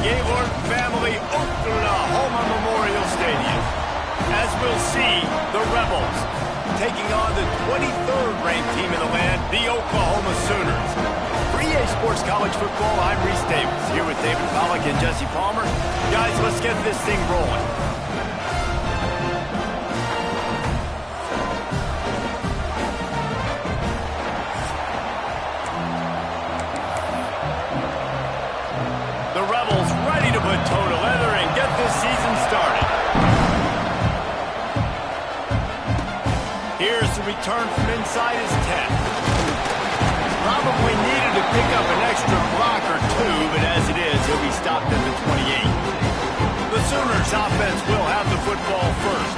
Gaylord family Oklahoma Memorial Stadium. As we'll see, the Rebels taking on the 23rd ranked team in the land, the Oklahoma Sooners. For EA Sports College Football, I'm Reese Davis, here with David Pollack and Jesse Palmer. Guys, let's get this thing rolling. The Rebels ready to put toe to leather and get this season started. Here's the return from inside his 10. Probably needed to pick up an extra block or two, but as it is, he'll be stopped at the 28. The Sooners offense will have the football first.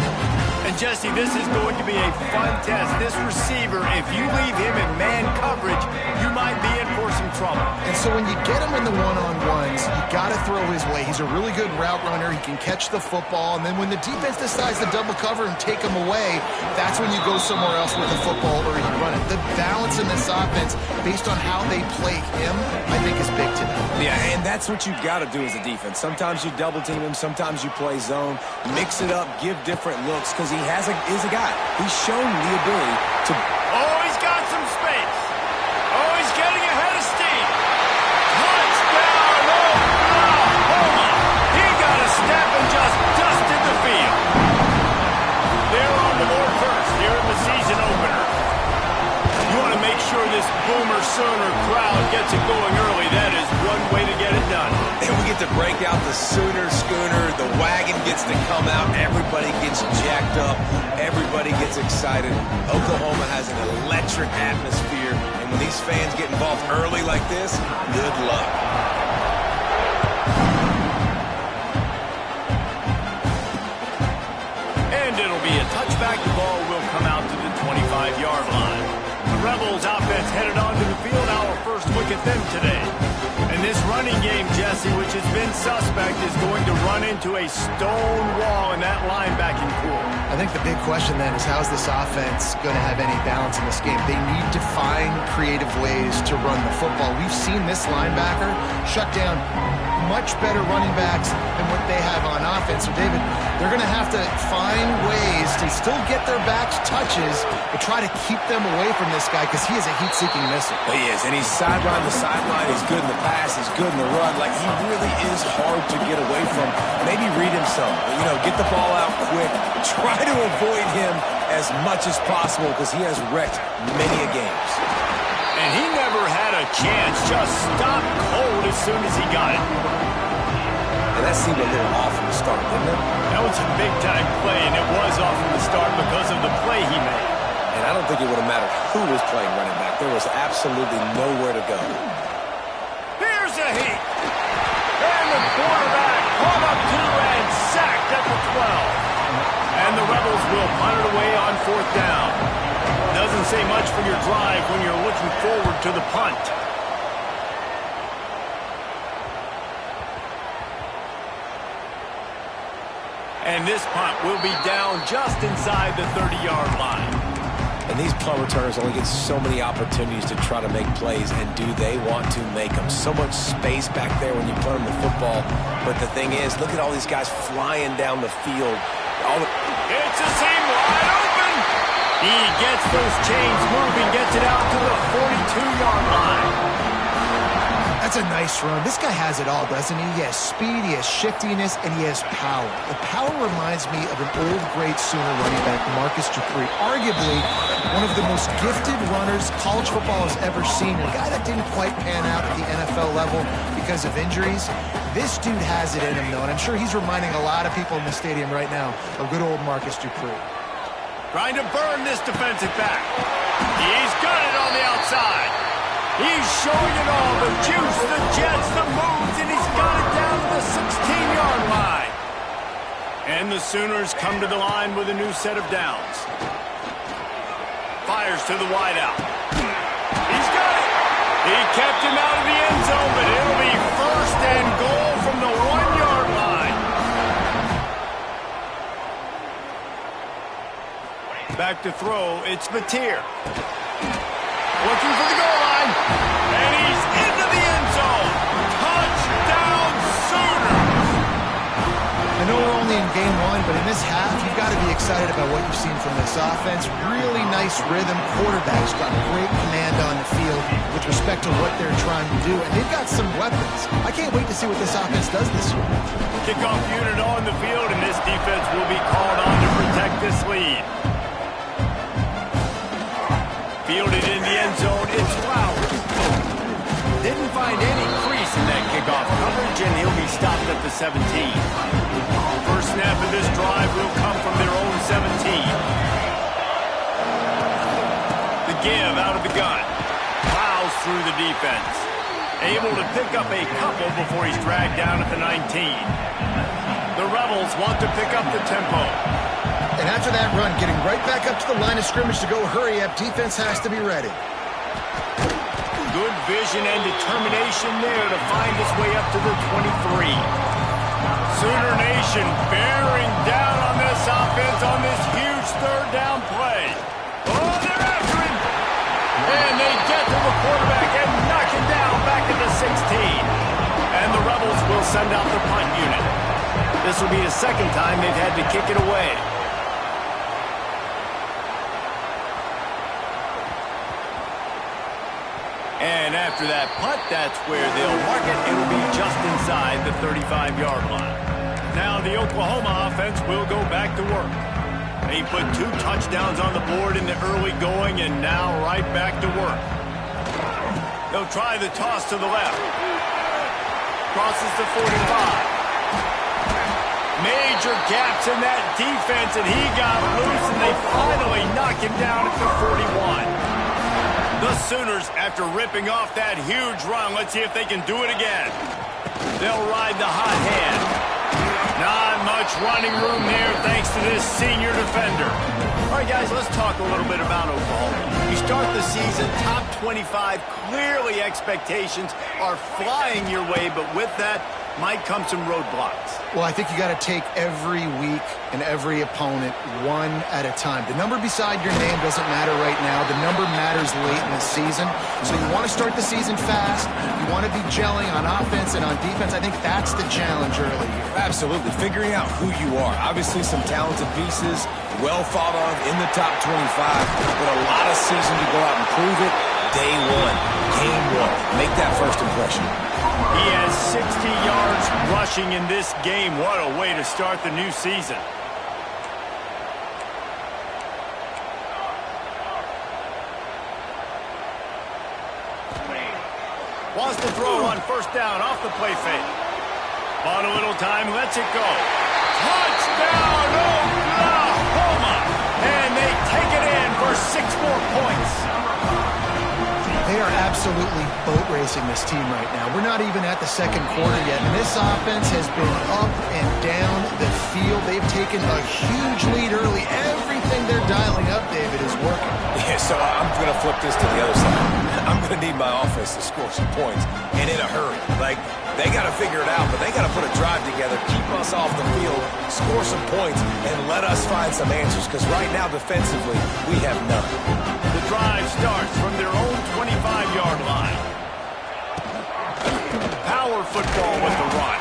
And Jesse, this is going to be a fun test. This receiver, if you leave him in man coverage, you might be in for some trouble. And so when you get him in the one-on-ones, you got to throw his way. He's a really good route runner. He can catch the football. And then when the defense decides to double cover and take him away, that's when you go somewhere else with the football or you run it. The balance in this offense, based on how they play him, I think is big today. Yeah, and that's what you've got to do as a defense. Sometimes you double team him. Sometimes you play zone. Mix it up. Give different looks because he is a guy. He's shown the ability to... Oh, he's got some space. Oh, he's getting ahead of steam. Touchdown, Oklahoma. He got a step and just dusted the field. They're on the board first here in the season opener. You want to make sure this Boomer Sooner crowd gets it going early. That is one way to get it done. And we get to break out the Sooner schooner. The wagon gets to come out. Everybody gets jacked up. Everybody gets excited. Oklahoma has an electric atmosphere. And when these fans get involved early like this, good luck. And it'll be a touchback. The ball will come out to the 25-yard line. The Rebels offense headed onto the field. Our first look at them today. And this running game, Jesse, which has been suspect, is going to run into a stone wall in that linebacking core. I think the big question then is how's this offense going to have any balance in this game? They need to find creative ways to run the football. We've seen this linebacker shut down much better running backs than what they have on offense. So, David, they're going to have to find ways to still get their backs touches, but try to keep them away from this guy because he is a heat-seeking missile. He is, and he's sideline to sideline. He's good in the pass. He's good in the run. Like, he really is hard to get away from. Maybe read him some. You know, get the ball out quick. Try to avoid him as much as possible because he has wrecked many a games. And he never had a chance. Just stopped cold as soon as he got it. And that seemed a little off from the start, didn't it? That was a big-time play, and it was off from the start because of the play he made. And I don't think it would have mattered who was playing running back. There was absolutely nowhere to go. Here's a heat. And the quarterback caught up to and sacked at the 12. And the Rebels will punt it away on 4th down. Doesn't say much for your drive when you're looking forward to the punt. And this punt will be down just inside the 30-yard line. And these punt returners only get so many opportunities to try to make plays, and do they want to make them? So much space back there when you punt them the football. But the thing is, look at all these guys flying down the field. It's a seam wide open. He gets those chains moving, gets it out to the 42-yard line. That's a nice run. This guy has it all, doesn't he? He has speed, he has shiftiness, and he has power. The power reminds me of an old great Sooner running back, Marcus Dupree. Arguably one of the most gifted runners college football has ever seen. A guy that didn't quite pan out at the NFL level because of injuries. This dude has it in him, though, and I'm sure he's reminding a lot of people in the stadium right now of good old Marcus Dupree. Trying to burn this defensive back. He's got it on the outside. He's showing it all, the juice, the jets, the moves, and he's got it down to the 16-yard line. And the Sooners come to the line with a new set of downs. Fires to the wideout. He's got it. He kept him out of the end zone, but it'll be 1st and goal from the 1-yard line. Back to throw, it's Mateer. Looking for the goal line. And he's into the end zone. Touchdown, Sooners! game one, but in this half, you've got to be excited about what you've seen from this offense. Really nice rhythm. Quarterback's got great command on the field with respect to what they're trying to do, and they've got some weapons. I can't wait to see what this offense does this year. Kickoff unit on the field, and this defense will be called on to protect this lead. Fielded in the end zone, it's Flowers. Didn't find any crease in that kickoff coverage, and he'll be stopped at the 17. First snap of this drive will come from their own 17. The give out of the gun. Plows through the defense. Able to pick up a couple before he's dragged down at the 19. The Rebels want to pick up the tempo. And after that run, getting right back up to the line of scrimmage to go hurry up, defense has to be ready. Good vision and determination there to find his way up to the 23. Sooner Nation bearing down on this offense on this huge third down play. Oh, they're after him. And they get to the quarterback and knock him down back at the 16. And the Rebels will send out the punt unit. This will be the second time they've had to kick it away. And after that punt, that's where they'll mark it. It'll be just inside the 35-yard line. Now the Oklahoma offense will go back to work. They put 2 touchdowns on the board in the early going, and now right back to work. They'll try the toss to the left. Crosses the 45. Major gaps in that defense, and he got loose, and they finally knock him down at the 41. The Sooners, after ripping off that huge run, let's see if they can do it again. They'll ride the hot hand. Not much running room there thanks to this senior defender. All right, guys, let's talk a little bit about Oklahoma. You start the season top 25. Clearly expectations are flying your way, but with that might come some roadblocks. Well, I think you got to take every week and every opponent one at a time. The number beside your name doesn't matter right now. The number matters late in the season. So you want to start the season fast. You want to be gelling on offense and on defense. I think that's the challenge early here. Absolutely. Figuring out who you are. Obviously some talented pieces, well thought of in the top 25, but a lot of season to go out and prove it. Day one, game one. Make that first impression. He has 60 yards rushing in this game. What a way to start the new season. Wants to throw on first down off the play fake. Bought a little time, lets it go. Touchdown, Oklahoma! And they take it in for 6 more points. They are absolutely boat racing this team right now. We're not even at the second quarter yet, and this offense has been up and down the field. They've taken a huge lead early. Everything they're dialing up, David, is working. Yeah, so I'm going to flip this to the other side. I'm going to need my offense to score some points, and in a hurry. Like, they got to figure it out, but they got to put a drive together, keep us off the field, score some points, and let us find some answers, because right now, defensively, we have none. The drive starts from their own 25-yard line. Power football with the run.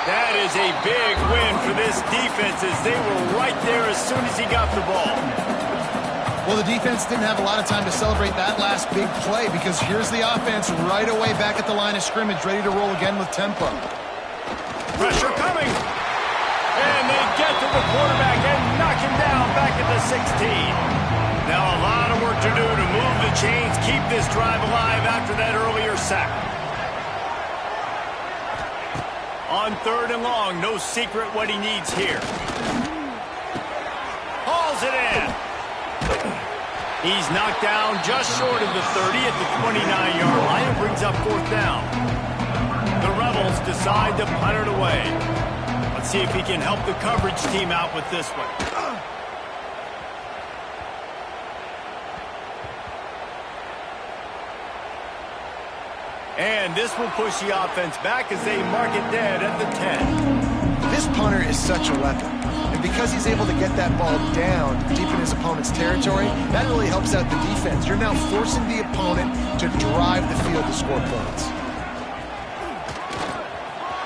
That is a big win for this defense as they were right there as soon as he got the ball. Well, the defense didn't have a lot of time to celebrate that last big play because here's the offense right away back at the line of scrimmage, ready to roll again with tempo. Pressure coming. And they get to the quarterback and knock him down back at the 16. Now a lot of work to do to move the chains, keep this drive alive after that earlier sack. On 3rd and long, no secret what he needs here. Hauls it in. He's knocked down just short of the 30 at the 29-yard line and brings up 4th down. The Rebels decide to punt it away. Let's see if he can help the coverage team out with this one. And this will push the offense back as they mark it dead at the 10. This punter is such a weapon. And because he's able to get that ball down deep in his opponent's territory, that really helps out the defense. You're now forcing the opponent to drive the field to score points.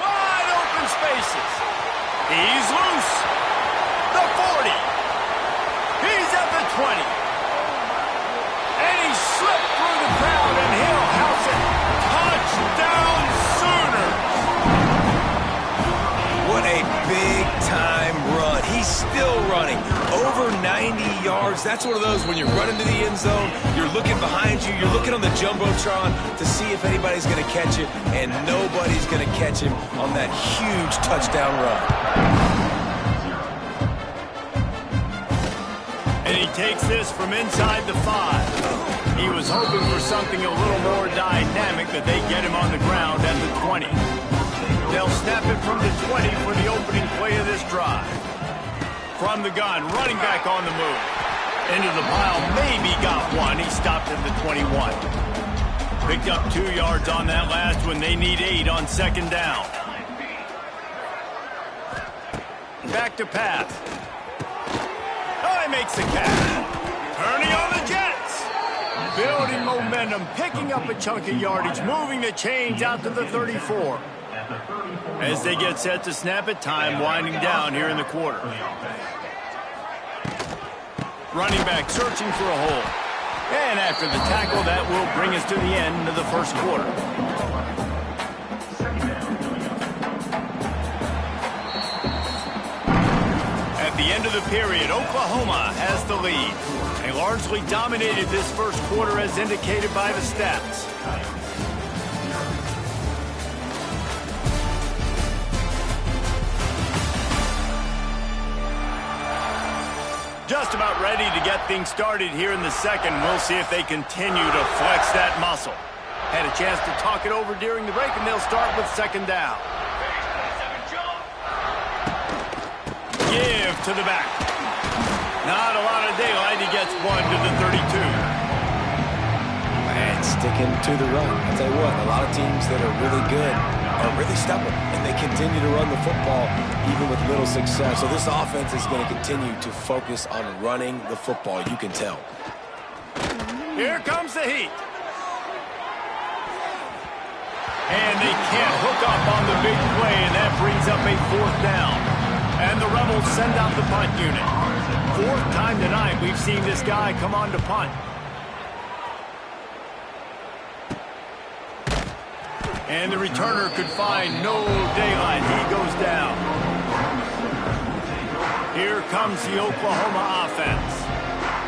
Wide open spaces. He's loose. The 40. He's at the 20. And he slipped through the crowd, and he'll house it. Touchdown Sooners. What a big-time run. He's still running. Over 90 yards. That's one of those when you're running to the end zone, you're looking behind you, you're looking on the Jumbotron to see if anybody's going to catch it, and nobody's going to catch him on that huge touchdown run. And he takes this from inside the 5. He was hoping for something a little more dynamic, but they get him on the ground at the 20. They'll snap it from the 20 for the opening play of this drive. From the gun, running back on the move. Into the pile, maybe got one. He stopped at the 21. Picked up 2 yards on that last one. They need 8 on second down. Back to pass. Oh, he makes the catch. Purdy on the Jets. Building momentum, picking up a chunk of yardage, moving the chains out to the 34. As they get set to snap it, time winding down here in the quarter. Running back searching for a hole. And after the tackle, that will bring us to the end of the first quarter. At the end of the period, Oklahoma has the lead. They largely dominated this first quarter as indicated by the stats. Just about ready to get things started here in the second. We'll see if they continue to flex that muscle. Had a chance to talk it over during the break, and they'll start with second down. Give to the back. Not a lot of daylight. He gets one to the 32. And sticking to the run. I'll tell you what, a lot of teams that are really good are really stubborn, and they continue to run the football even with little success. So this offense is going to continue to focus on running the football. You can tell. Here comes the heat. And they can't hook up on the big play, and that brings up a fourth down. And the Rebels send out the punt unit. Fourth time tonight we've seen this guy come on to punt. And the returner could find no daylight. He goes down. Here comes the Oklahoma offense.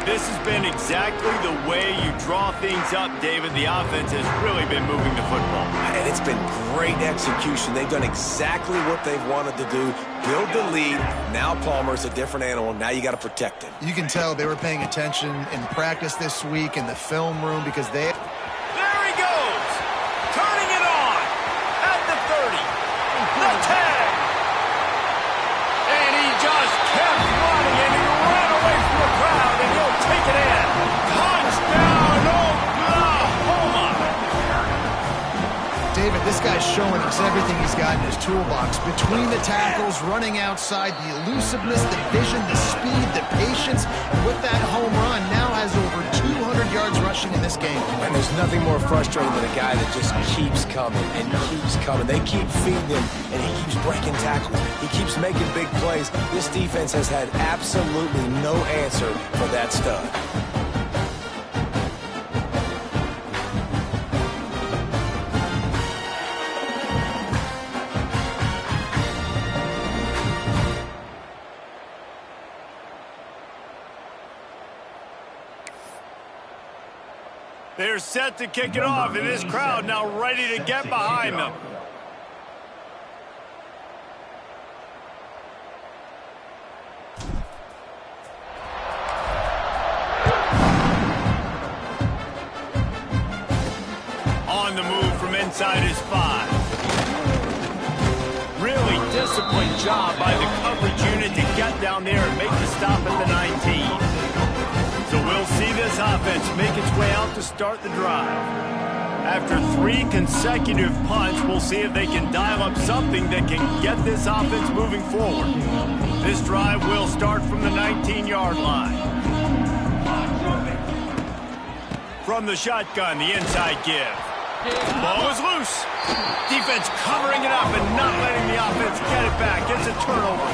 This has been exactly the way you draw things up, David. The offense has really been moving the football. And it's been great execution. They've done exactly what they've wanted to do. Build the lead. Now Palmer's a different animal. Now you got to protect him. You can tell they were paying attention in practice this week in the film room because they... There he goes! Turning it on! At the 30. The 10. And he just kept running, and he ran away from the crowd, and he'll take it in. Touchdown, Oklahoma! David, this guy's showing us everything he's got in his toolbox. Between the tackles, running outside, the elusiveness, the vision, the speed, the patience. And with that home run, now has over 200 yards rushing in this game. And there's nothing more frustrating than a guy that just keeps coming and keeps coming. They keep feeding him, and he keeps breaking tackles. He keeps making big plays. This defense has had absolutely no answer for that stud. They're set to kick it off, and this crowd now ready to get behind them. On the move from inside his 5. Really disciplined job by the coverage unit to get down there and make the stop at the 19. So we'll see this offense make its way out to start the drive. After 3 consecutive punts, we'll see if they can dial up something that can get this offense moving forward. This drive will start from the 19-yard line. From the shotgun, the inside give. Ball is loose. Defense covering it up and not letting the offense get it back. It's a turnover.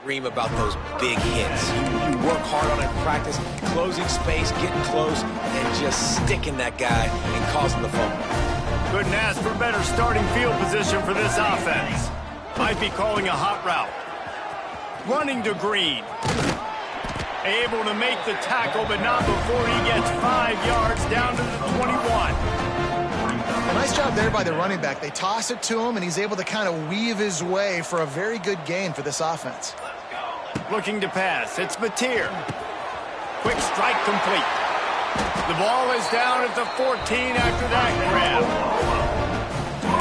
dream about those big hits. You work hard on it in practice, closing space, getting close, and just sticking that guy and causing the fumble. Couldn't ask for better starting field position for this offense. Might be calling a hot route. Running to Green. Able to make the tackle, but not before he gets 5 yards down to the 21. A nice job there by the running back. They toss it to him, and he's able to kind of weave his way for a very good gain for this offense. Looking to pass. It's Mateer. Quick strike complete. The ball is down at the 14 after that grab.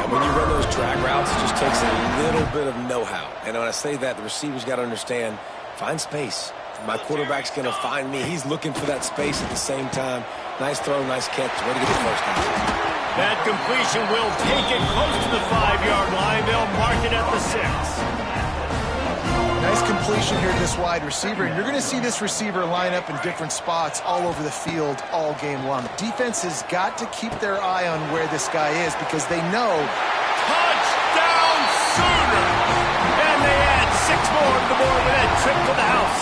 And when you run those drag routes, it just takes a little bit of know-how. And when I say that, the receiver's got to understand, find space. My quarterback's going to find me. He's looking for that space at the same time. Nice throw, nice catch. Way to get the first down. That completion will take it close to the 5-yard line. They'll mark it at the 6. Nice completion here to this wide receiver. And you're going to see this receiver line up in different spots all over the field all game long. Defense has got to keep their eye on where this guy is because they know. Touchdown Sooner! And they add 6 more to the board with that trip to the house.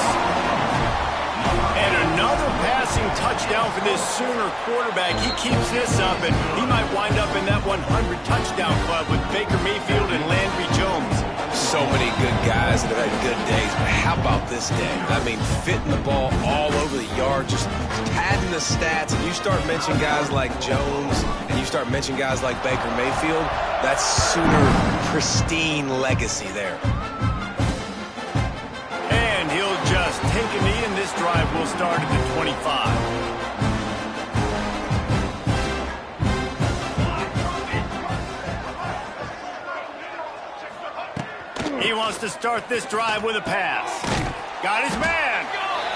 And another passing touchdown for this Sooner quarterback. He keeps this up, and he might wind up in that 100 touchdown club with Baker Mayfield and Landry Jones. So many good guys that have had good days, but how about this day? I mean, fitting the ball all over the yard, just padding the stats, and you start mentioning guys like Jones, and you start mentioning guys like Baker Mayfield, that's Sooner pristine legacy there. And he'll just take a knee, and this drive will start at the 25. He wants to start this drive with a pass. Got his man.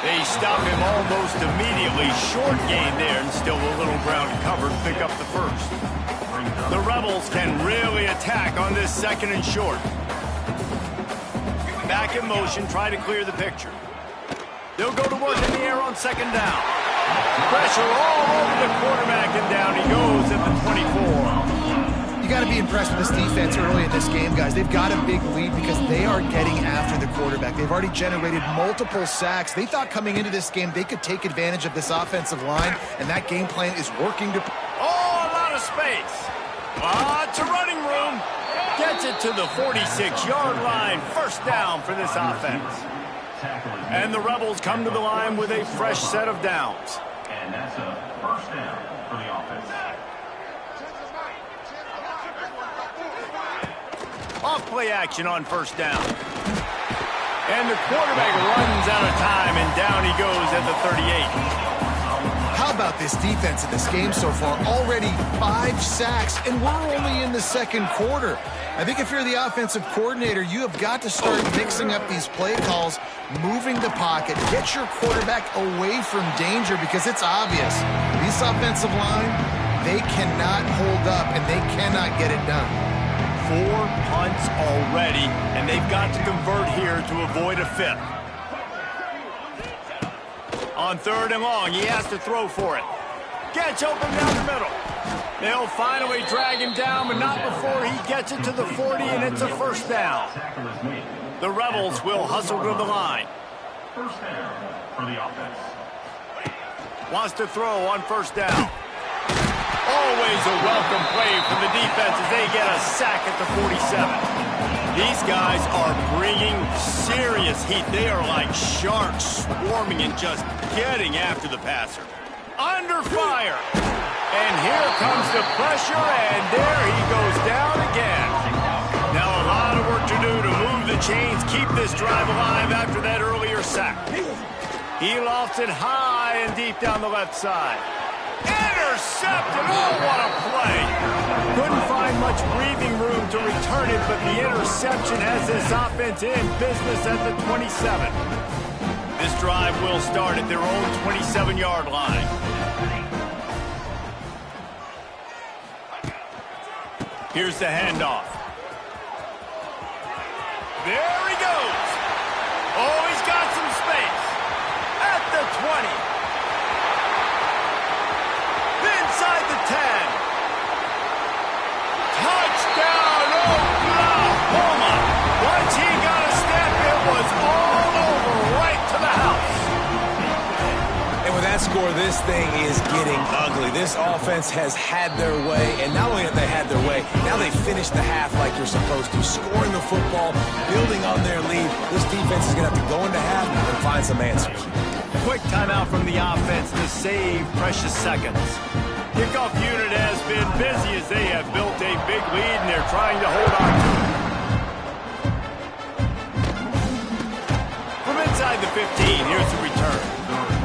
They stop him almost immediately. Short gain there and still a little ground covered. Pick up the first. The Rebels can really attack on this 2nd and short. Back in motion, try to clear the picture. They'll go to work in the air on 2nd down. Pressure all over the quarterback, and down he goes at the 24. You got to be impressed with this defense early in this game, guys. They've got a big lead because they are getting after the quarterback. They've already generated multiple sacks. They thought coming into this game they could take advantage of this offensive line, and that game plan is working to... Oh, a lot of space. Lots of running room. Gets it to the 46-yard line. First down for this offense. And the Rebels come to the line with a fresh set of downs. And that's a first down for the offense. Off-play action on first down. And the quarterback runs out of time, and down he goes at the 38. How about this defense in this game so far? Already 5 sacks, and we're only in the 2nd quarter. I think if you're the offensive coordinator, you have got to start mixing up these play calls, moving the pocket, get your quarterback away from danger because it's obvious. This offensive line, they cannot hold up, and they cannot get it done. 4 punts already, and they've got to convert here to avoid a 5th. On 3rd and long, he has to throw for it. Gets open down the middle. They'll finally drag him down, but not before he gets it to the 40, and it's a first down. The Rebels will hustle to the line. First down for the offense. Wants to throw on first down. Always a welcome play from the defense as they get a sack at the 47. These guys are bringing serious heat. They are like sharks swarming and just getting after the passer. Under fire. And here comes the pressure, and there he goes down again. Now a lot of work to do to move the chains, keep this drive alive after that earlier sack. He lofts it high and deep down the left side. Intercepted! Oh, what a play! Couldn't find much breathing room to return it, but the interception has this offense in business at the 27. This drive will start at their own 27-yard line. Here's the handoff. There he goes! Oh, he's got some space. At the 20. Inside the 10. Touchdown, Oklahoma! Once he got a step, it was all this thing is getting ugly. This offense has had their way, and not only have they had their way, now they finished the half like you're supposed to, scoring the football, building on their lead. This defense is going to have to go into half and find some answers. Quick timeout from the offense to save precious seconds. Kickoff unit has been busy as they have built a big lead, and they're trying to hold on to it. From inside the 15, here's the return.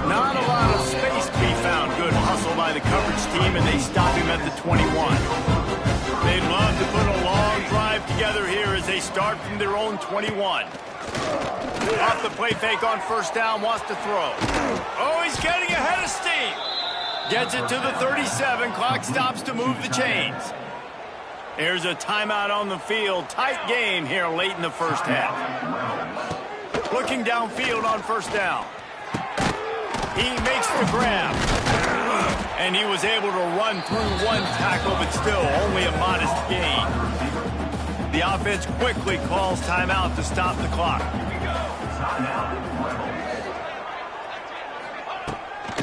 Not a lot of space to be found. Good hustle by the coverage team, and they stop him at the 21. They'd love to put a long drive together here as they start from their own 21. Off the play fake on first down, wants to throw. Oh, he's getting ahead of steam. Gets it to the 37. Clock stops to move the chains. Here's a timeout on the field. Tight game here late in the first half. Looking downfield on first down. He makes the grab. And he was able to run through one tackle, but still only a modest gain. The offense quickly calls timeout to stop the clock.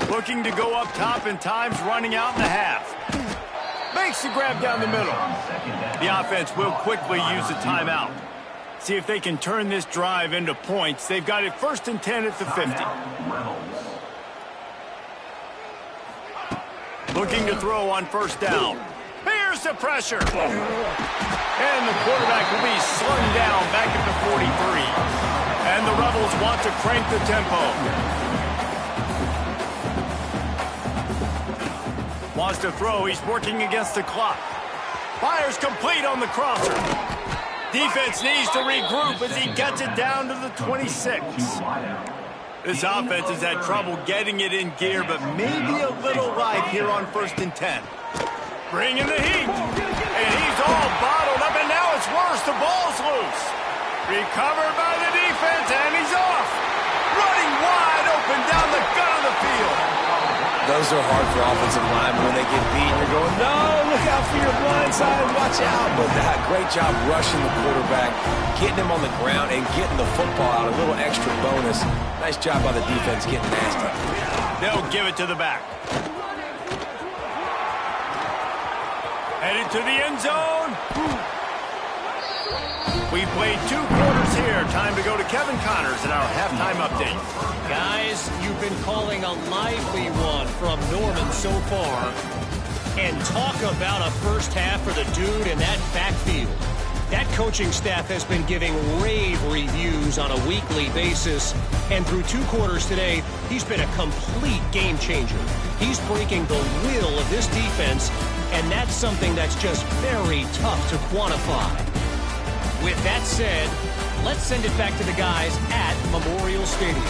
Looking to go up top, and time's running out in the half. Makes the grab down the middle. The offense will quickly use the timeout. See if they can turn this drive into points. They've got it 1st and 10 at the 50. Looking to throw on first down. Here's the pressure. And the quarterback will be slung down back at the 43. And the Rebels want to crank the tempo. Wants to throw. He's working against the clock. Fires complete on the crosser. Defense needs to regroup as he gets it down to the 26. This offense has had trouble getting it in gear, but maybe a little light here on 1st and 10. Bringing the heat. And he's all bottled up, and now it's worse. The ball's loose. Recovered by the defense, and he's off. Running wide open down the gut of the field. Those are hard for offensive linemen when they get beat. You're going, no, look out for your blind side, watch out. But great job rushing the quarterback, getting him on the ground, and getting the football out. A little extra bonus. Nice job by the defense getting nasty. They'll give it to the back. Headed to the end zone. We played 2 quarters here. Time to go to Kevin Connors in our halftime update. Guys, you've been calling a lively one from Norman so far. And talk about a first half for the dude in that backfield. That coaching staff has been giving rave reviews on a weekly basis. And through 2 quarters today, he's been a complete game changer. He's breaking the will of this defense, and that's something that's just very tough to quantify. With that said, let's send it back to the guys at Memorial Stadium.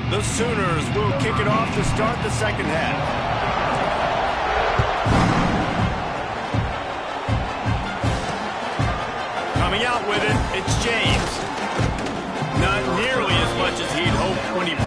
The Sooners will kick it off to start the second half. Coming out with it, it's James. Not nearly as much as he'd hoped when he